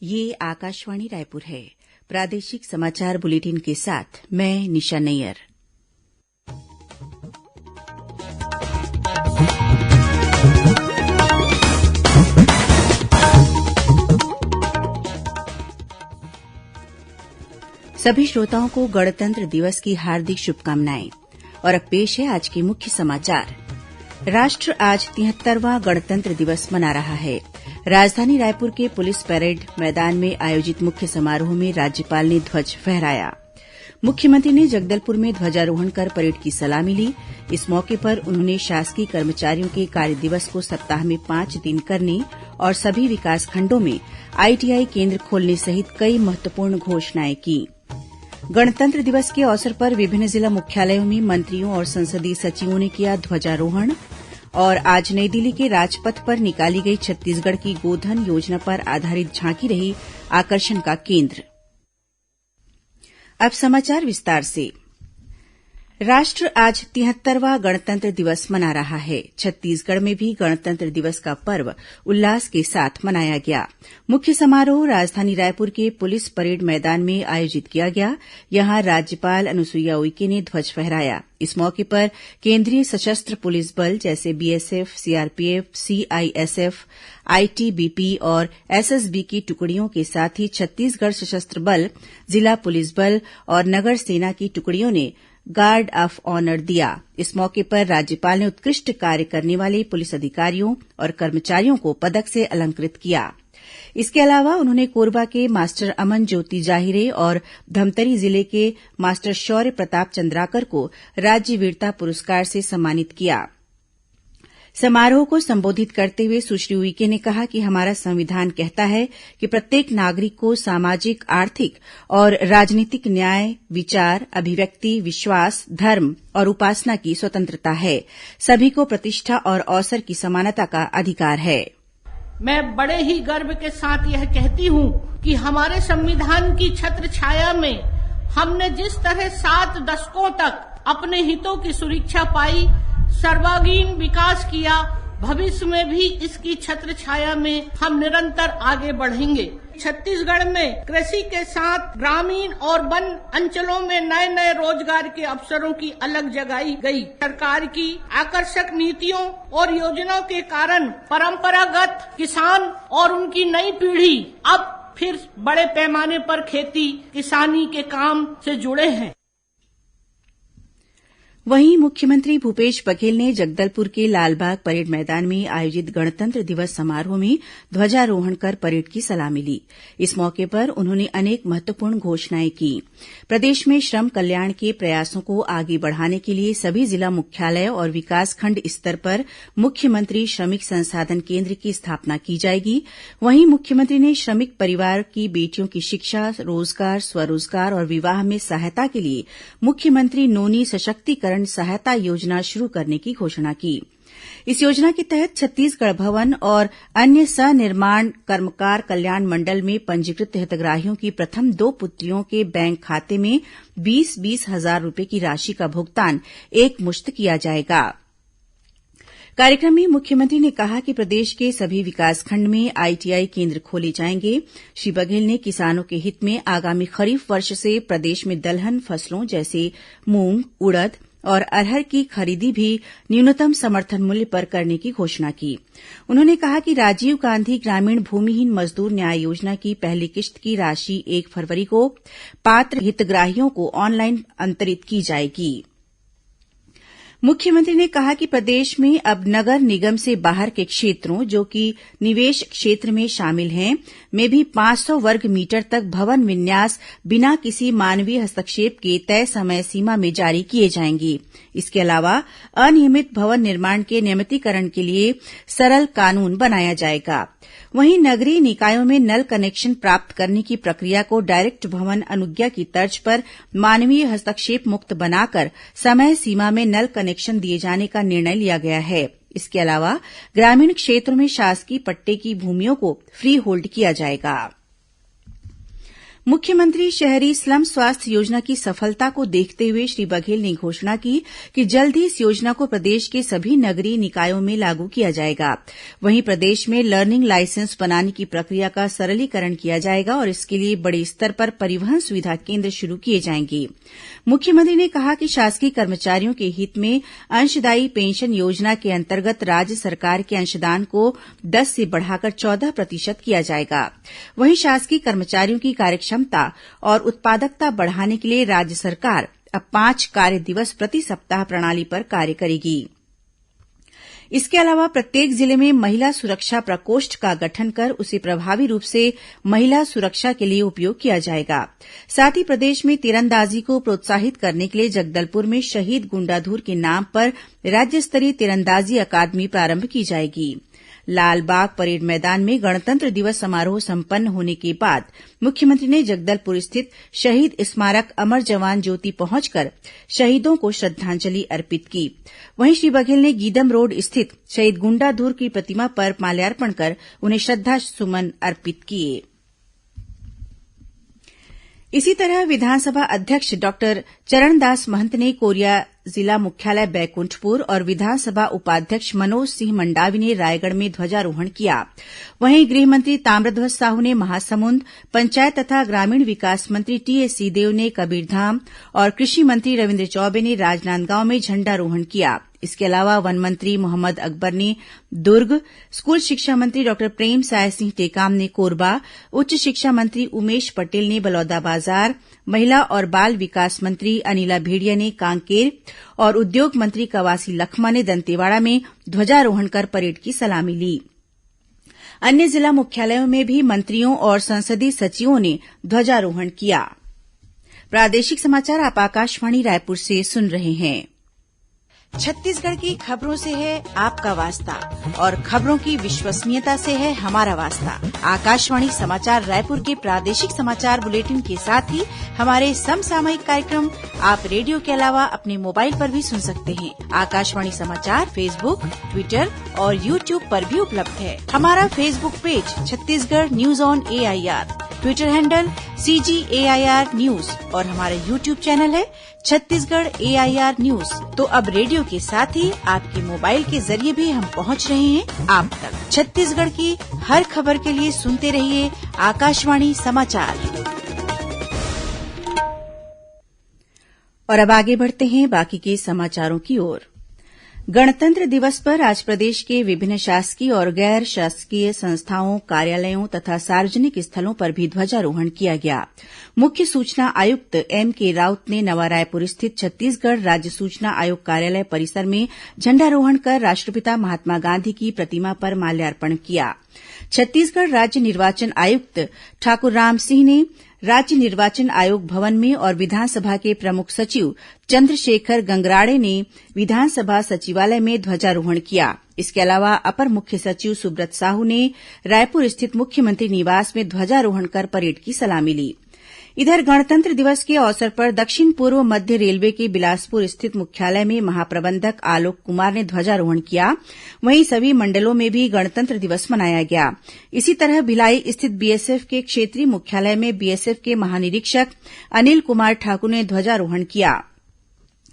ये आकाशवाणी रायपुर है। प्रादेशिक समाचार बुलेटिन के साथ मैं निशा नैयर। सभी श्रोताओं को गणतंत्र दिवस की हार्दिक शुभकामनाएं। और अब पेश है आज के मुख्य समाचार। राष्ट्र आज 73वां गणतंत्र दिवस मना रहा है। राजधानी रायपुर के पुलिस परेड मैदान में आयोजित मुख्य समारोह में राज्यपाल ने ध्वज फहराया। मुख्यमंत्री ने जगदलपुर में ध्वजारोहण कर परेड की सलामी ली। इस मौके पर उन्होंने शासकीय कर्मचारियों के कार्य दिवस को सप्ताह में 5 दिन करने और सभी विकासखंडों में आईटीआई केन्द्र खोलने सहित कई महत्वपूर्ण घोषणाएं की। गणतंत्र दिवस के अवसर पर विभिन्न जिला मुख्यालयों में मंत्रियों और संसदीय सचिवों ने किया ध्वजारोहण। और आज नई दिल्ली के राजपथ पर निकाली गई छत्तीसगढ़ की गोधन योजना पर आधारित झांकी रही आकर्षण का केंद्र। अब समाचार विस्तार से। राष्ट्र आज 73वां गणतंत्र दिवस मना रहा है। छत्तीसगढ़ में भी गणतंत्र दिवस का पर्व उल्लास के साथ मनाया गया। मुख्य समारोह राजधानी रायपुर के पुलिस परेड मैदान में आयोजित किया गया। यहां राज्यपाल अनुसुईया उइके ने ध्वज फहराया। इस मौके पर केंद्रीय सशस्त्र पुलिस बल जैसे बीएसएफ, सीआरपीएफ, सीआईएसएफ, आईटीबीपी और एसएसबी की टुकड़ियों के साथ ही छत्तीसगढ़ सशस्त्र बल, जिला पुलिस बल और नगर सेना की टुकड़ियों ने गार्ड ऑफ ऑनर दिया। इस मौके पर राज्यपाल ने उत्कृष्ट कार्य करने वाले पुलिस अधिकारियों और कर्मचारियों को पदक से अलंकृत किया। इसके अलावा उन्होंने कोरबा के मास्टर अमन ज्योति जाहिरे और धमतरी जिले के मास्टर शौर्य प्रताप चंद्राकर को राज्य वीरता पुरस्कार से सम्मानित किया। समारोह को संबोधित करते हुए सुश्री उइके ने कहा कि हमारा संविधान कहता है कि प्रत्येक नागरिक को सामाजिक, आर्थिक और राजनीतिक न्याय, विचार, अभिव्यक्ति, विश्वास, धर्म और उपासना की स्वतंत्रता है। सभी को प्रतिष्ठा और अवसर की समानता का अधिकार है। मैं बड़े ही गर्व के साथ यह कहती हूँ कि हमारे संविधान की छत्र छाया में हमने जिस तरह 7 दशकों तक अपने हितों की सुरक्षा पाई, सर्वांगीण विकास किया, भविष्य में भी इसकी छत्र छाया में हम निरंतर आगे बढ़ेंगे। छत्तीसगढ़ में कृषि के साथ ग्रामीण और वन अंचलों में नए नए रोजगार के अवसरों की अलग जगाई गई। सरकार की आकर्षक नीतियों और योजनाओं के कारण परंपरागत किसान और उनकी नई पीढ़ी अब फिर बड़े पैमाने पर खेती किसानी के काम से जुड़े हैं। वहीं मुख्यमंत्री भूपेश बघेल ने जगदलपुर के लालबाग परेड मैदान में आयोजित गणतंत्र दिवस समारोह में ध्वजारोहण कर परेड की सलामी ली। इस मौके पर उन्होंने अनेक महत्वपूर्ण घोषणाएं की। प्रदेश में श्रम कल्याण के प्रयासों को आगे बढ़ाने के लिए सभी जिला मुख्यालय और विकासखंड स्तर पर मुख्यमंत्री श्रमिक संसाधन केन्द्र की स्थापना की जाएगी। वहीं मुख्यमंत्री ने श्रमिक परिवार की बेटियों की शिक्षा, रोजगार, स्वरोजगार और विवाह में सहायता के लिए मुख्यमंत्री नोनी सशक्तिकरण सहायता योजना शुरू करने की घोषणा की। इस योजना के तहत छत्तीसगढ़ भवन और अन्य सनिर्माण कर्मकार कल्याण मंडल में पंजीकृत हितग्राहियों की प्रथम 2 पुत्रियों के बैंक खाते में 20-20 हजार रूपये की राशि का भुगतान एकमुश्त किया जाएगा। कार्यक्रम में मुख्यमंत्री ने कहा कि प्रदेश के सभी विकासखंड में आईटीआई केन्द्र खोले जाएंगे। श्री बघेल ने किसानों के हित में आगामी खरीफ वर्ष से प्रदेश में दलहन फसलों जैसे मूंग, उड़द और अरहर की खरीदी भी न्यूनतम समर्थन मूल्य पर करने की घोषणा की। उन्होंने कहा कि राजीव गांधी ग्रामीण भूमिहीन मजदूर न्याय योजना की पहली किश्त की राशि 1 फरवरी को पात्र हितग्राहियों को ऑनलाइन अंतरित की जाएगी। मुख्यमंत्री ने कहा कि प्रदेश में अब नगर निगम से बाहर के क्षेत्रों, जो कि निवेश क्षेत्र में शामिल हैं, में भी 500 वर्ग मीटर तक भवन विन्यास बिना किसी मानवीय हस्तक्षेप के तय समय सीमा में जारी किए जाएंगे। इसके अलावा अनियमित भवन निर्माण के नियमितीकरण के लिए सरल कानून बनाया जाएगा। वहीं नगरीय निकायों में नल कनेक्शन प्राप्त करने की प्रक्रिया को डायरेक्ट भवन अनुज्ञा की तर्ज पर मानवीय हस्तक्षेप मुक्त बनाकर समय सीमा में नल कनेक्शन दिए जाने का निर्णय लिया गया है। इसके अलावा ग्रामीण क्षेत्रों में शासकीय पट्टे की भूमियों को फ्री होल्ड किया जाएगा। मुख्यमंत्री शहरी स्लम स्वास्थ्य योजना की सफलता को देखते हुए श्री बघेल ने घोषणा की कि जल्द ही इस योजना को प्रदेश के सभी नगरीय निकायों में लागू किया जाएगा। वहीं प्रदेश में लर्निंग लाइसेंस बनाने की प्रक्रिया का सरलीकरण किया जाएगा और इसके लिए बड़े स्तर पर परिवहन सुविधा केन्द्र शुरू किए जाएंगे। मुख्यमंत्री ने कहा कि शासकीय कर्मचारियों के हित में अंशदायी पेंशन योजना के अंतर्गत राज्य सरकार के अंशदान को 10 से बढ़ाकर 14% किया जाएगा। वहीं शासकीय कर्मचारियों की कार्यक्षमता और उत्पादकता बढ़ाने के लिए राज्य सरकार अब 5 कार्य दिवस प्रति सप्ताह प्रणाली पर कार्य करेगी। इसके अलावा प्रत्येक जिले में महिला सुरक्षा प्रकोष्ठ का गठन कर उसे प्रभावी रूप से महिला सुरक्षा के लिए उपयोग किया जाएगा। साथ ही प्रदेश में तीरंदाजी को प्रोत्साहित करने के लिए जगदलपुर में शहीद गुंडाधुर के नाम पर राज्य स्तरीय तीरंदाजी अकादमी प्रारंभ की जाएगी। लालबाग परेड मैदान में गणतंत्र दिवस समारोह संपन्न होने के बाद मुख्यमंत्री ने जगदलपुर स्थित शहीद स्मारक अमर जवान ज्योति पहुंचकर शहीदों को श्रद्धांजलि अर्पित की। वहीं श्री बघेल ने गीदम रोड स्थित शहीद गुंडाधुर की प्रतिमा पर माल्यार्पण कर उन्हें श्रद्धासुमन अर्पित किए। इसी तरह विधानसभा अध्यक्ष डॉक्टर चरणदास महंत ने कोरिया जिला मुख्यालय बैकुंठपुर और विधानसभा उपाध्यक्ष मनोज सिंह मंडावी ने रायगढ़ में ध्वजारोहण किया। वहीं गृहमंत्री ताम्रध्वज साहू ने महासमुंद, पंचायत तथा ग्रामीण विकास मंत्री टीएस सिंहदेव ने कबीरधाम और कृषि मंत्री रविन्द्र चौबे ने राजनांदगांव में झंडारोहण किया। इसके अलावा वन मंत्री मोहम्मद अकबर ने दुर्ग, स्कूल शिक्षा मंत्री डॉक्टर प्रेमसाय सिंह टेकाम ने कोरबा, उच्च शिक्षा मंत्री उमेश पटेल ने बलौदाबाजार, महिला और बाल विकास मंत्री अनिला भेड़िया ने कांकेर और उद्योग मंत्री कवासी लखमा ने दंतेवाड़ा में ध्वजारोहण कर परेड की सलामी ली। अन्य जिला मुख्यालयों में भी मंत्रियों और संसदीय सचिवों ने ध्वजारोहण किया। प्रादेशिक समाचार आप आकाशवाणी रायपुर से सुन रहे हैं। छत्तीसगढ़ की खबरों से है आपका वास्ता और खबरों की विश्वसनीयता से है हमारा वास्ता। आकाशवाणी समाचार रायपुर के प्रादेशिक समाचार बुलेटिन के साथ ही हमारे समसामयिक कार्यक्रम आप रेडियो के अलावा अपने मोबाइल पर भी सुन सकते हैं। आकाशवाणी समाचार फेसबुक, ट्विटर और यूट्यूब पर भी उपलब्ध है। हमारा Facebook page Chhattisgarh news on AIR, Twitter handle CGAIR news और हमारा यूट्यूब चैनल है छत्तीसगढ़ AIR न्यूज। तो अब रेडियो के साथ ही आपके मोबाइल के जरिए भी हम पहुंच रहे हैं आप तक। छत्तीसगढ़ की हर खबर के लिए सुनते रहिए आकाशवाणी समाचार। और अब आगे बढ़ते हैं बाकी के समाचारों की ओर। गणतंत्र दिवस पर आज प्रदेश के विभिन्न शासकीय और गैर शासकीय संस्थाओं, कार्यालयों तथा सार्वजनिक स्थलों पर भी ध्वजारोहण किया गया। मुख्य सूचना आयुक्त MK राउत ने नवा रायपुर स्थित छत्तीसगढ़ राज्य सूचना आयोग कार्यालय परिसर में झंडारोहण कर राष्ट्रपिता महात्मा गांधी की प्रतिमा पर माल्यार्पण किया। छत्तीसगढ़ राज्य निर्वाचन आयुक्त ठाकुर रामसिंह ने राज्य निर्वाचन आयोग भवन में और विधानसभा के प्रमुख सचिव चंद्रशेखर गंगराड़े ने विधानसभा सचिवालय में ध्वजारोहण किया। इसके अलावा अपर मुख्य सचिव सुब्रत साहू ने रायपुर स्थित मुख्यमंत्री निवास में ध्वजारोहण कर परेड की सलामी ली। इधर गणतंत्र दिवस के अवसर पर दक्षिण पूर्व मध्य रेलवे के बिलासपुर स्थित मुख्यालय में महाप्रबंधक आलोक कुमार ने ध्वजारोहण किया। वहीं सभी मंडलों में भी गणतंत्र दिवस मनाया गया। इसी तरह भिलाई स्थित BSF के क्षेत्रीय मुख्यालय में BSF के महानिरीक्षक अनिल कुमार ठाकुर ने ध्वजारोहण किया।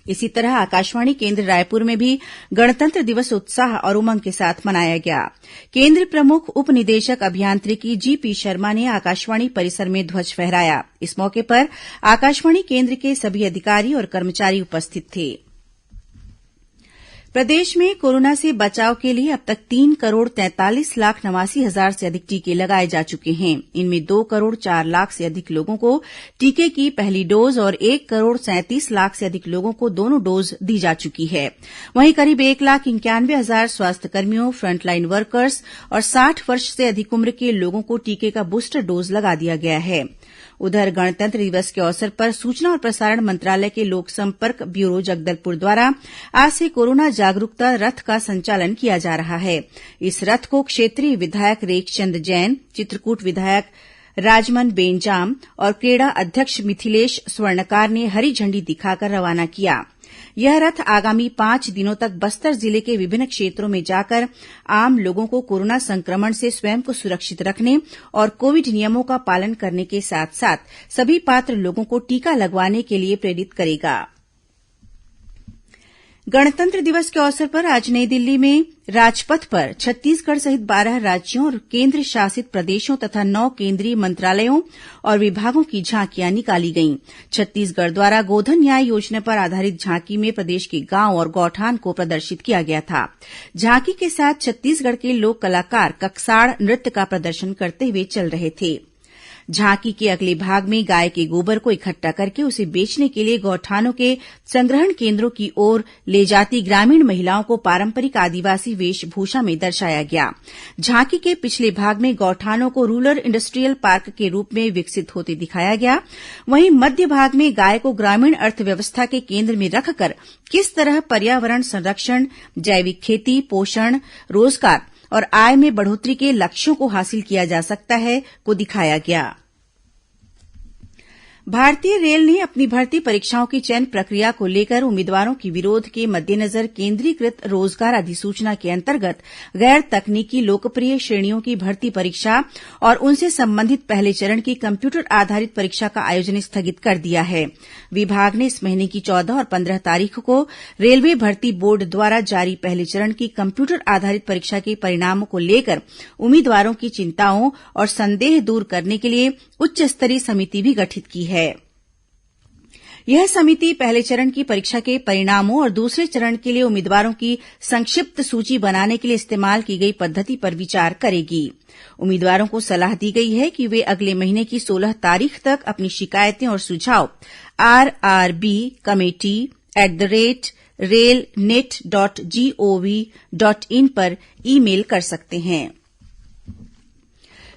इसी तरह आकाशवाणी केन्द्र रायपुर में भी गणतंत्र दिवस उत्साह और उमंग के साथ मनाया गया। केन्द्र प्रमुख उप निदेशक अभियांत्रिकी GP शर्मा ने आकाशवाणी परिसर में ध्वज फहराया। इस मौके पर आकाशवाणी केन्द्र के सभी अधिकारी और कर्मचारी उपस्थित थे। प्रदेश में कोरोना से बचाव के लिए अब तक 3,43,89,000 से अधिक टीके लगाए जा चुके हैं। इनमें 2,04,00,000 से अधिक लोगों को टीके की पहली डोज और 1,37,00,000 से अधिक लोगों को दोनों डोज दी जा चुकी है। वहीं करीब 1,91,000 स्वास्थ्यकर्मियों, फ्रंटलाइन वर्कर्स और 60 वर्ष से अधिक उम्र के लोगों को टीके का बूस्टर डोज लगा दिया गया है। उधर गणतंत्र दिवस के अवसर पर सूचना और प्रसारण मंत्रालय के लोक संपर्क ब्यूरो जगदलपुर द्वारा आज से कोरोना जागरूकता रथ का संचालन किया जा रहा है। इस रथ को क्षेत्रीय विधायक रेखचंद जैन, चित्रकूट विधायक राजमन बेंजाम और क्रेडा अध्यक्ष मिथिलेश स्वर्णकार ने हरी झंडी दिखाकर रवाना किया। यह रथ आगामी 5 दिनों तक बस्तर जिले के विभिन्न क्षेत्रों में जाकर आम लोगों को कोरोना संक्रमण से स्वयं को सुरक्षित रखने और कोविड नियमों का पालन करने के साथ साथ सभी पात्र लोगों को टीका लगवाने के लिए प्रेरित करेगा। गणतंत्र दिवस के अवसर पर आज नई दिल्ली में राजपथ पर छत्तीसगढ़ सहित 12 राज्यों और केंद्र शासित प्रदेशों तथा 9 केंद्रीय मंत्रालयों और विभागों की झांकियां निकाली गईं। छत्तीसगढ़ द्वारा गोधन न्याय योजना पर आधारित झांकी में प्रदेश के गांव और गौठान को प्रदर्शित किया गया था। झांकी के साथ छत्तीसगढ़ के लोक कलाकार ककसाड़ नृत्य का प्रदर्शन करते हुए चल रहे थे। झांकी के अगले भाग में गाय के गोबर को इकट्ठा करके उसे बेचने के लिए गौठानों के संग्रहण केंद्रों की ओर ले जाती ग्रामीण महिलाओं को पारंपरिक आदिवासी वेशभूषा में दर्शाया गया। झांकी के पिछले भाग में गौठानों को रूरल इंडस्ट्रियल पार्क के रूप में विकसित होते दिखाया गया। वहीं मध्य भाग में गाय को ग्रामीण अर्थव्यवस्था के केंद्र में रखकर किस तरह पर्यावरण संरक्षण, जैविक खेती, पोषण, रोजगार और आय में बढ़ोतरी के लक्ष्यों को हासिल किया जा सकता है को दिखाया गया। भारतीय रेल ने अपनी भर्ती परीक्षाओं की चयन प्रक्रिया को लेकर उम्मीदवारों की विरोध के मद्देनजर केंद्रीकृत रोजगार अधिसूचना के अंतर्गत गैर तकनीकी लोकप्रिय श्रेणियों की भर्ती परीक्षा और उनसे संबंधित पहले चरण की कम्प्यूटर आधारित परीक्षा का आयोजन स्थगित कर दिया है। विभाग ने इस महीने की 14 और 15 तारीख को रेलवे भर्ती बोर्ड द्वारा जारी पहले चरण की कम्प्यूटर आधारित परीक्षा के परिणामों को लेकर उम्मीदवारों की चिंताओं और संदेह दूर करने के लिए उच्च स्तरीय समिति भी गठित की है। यह समिति पहले चरण की परीक्षा के परिणामों और दूसरे चरण के लिए उम्मीदवारों की संक्षिप्त सूची बनाने के लिए इस्तेमाल की गई पद्धति पर विचार करेगी। उम्मीदवारों को सलाह दी गई है कि वे अगले महीने की 16 तारीख तक अपनी शिकायतें और सुझाव rrbcommittee@railnet.gov.in पर ईमेल कर सकते हैं।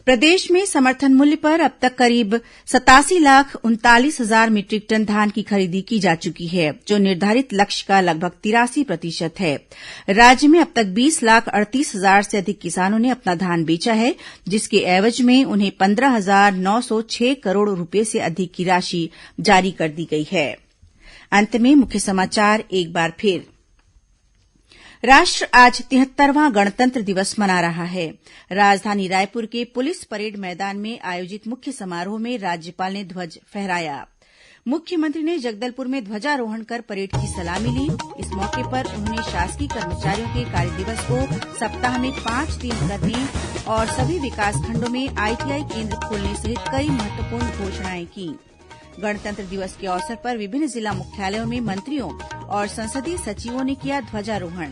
प्रदेश में समर्थन मूल्य पर अब तक करीब 87,39,000 मीट्रिक टन धान की खरीदी की जा चुकी है, जो निर्धारित लक्ष्य का लगभग 83% है। राज्य में अब तक 20,38,000 से अधिक किसानों ने अपना धान बेचा है, जिसके एवज में उन्हें 15,906 करोड़ रूपये से अधिक की राशि जारी कर दी गई है। अंत में मुख्य समाचार एक बार फिर। राष्ट्र आज 73वां गणतंत्र दिवस मना रहा है। राजधानी रायपुर के पुलिस परेड मैदान में आयोजित मुख्य समारोह में राज्यपाल ने ध्वज फहराया। मुख्यमंत्री ने जगदलपुर में ध्वजारोहण कर परेड की सलामी ली। इस मौके पर उन्होंने शासकीय कर्मचारियों के कार्य दिवस को सप्ताह में 5 दिन करने और सभी विकासखंडों में आईटीआई केंद्र खोलने सहित कई महत्वपूर्ण घोषणाएं की। गणतंत्र दिवस के अवसर पर विभिन्न जिला मुख्यालयों में मंत्रियों और संसदीय सचिवों ने किया ध्वजारोहण।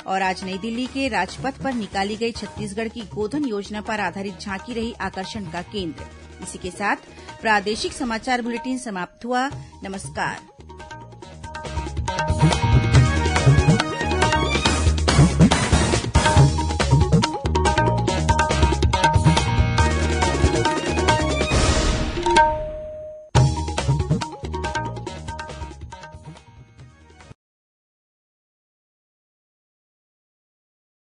और आज नई दिल्ली के राजपथ पर निकाली गई छत्तीसगढ़ की गोधन योजना पर आधारित झांकी रही आकर्षण का केंद्र। इसी के साथ प्रादेशिक समाचार बुलेटिन समाप्त हुआ। नमस्कार।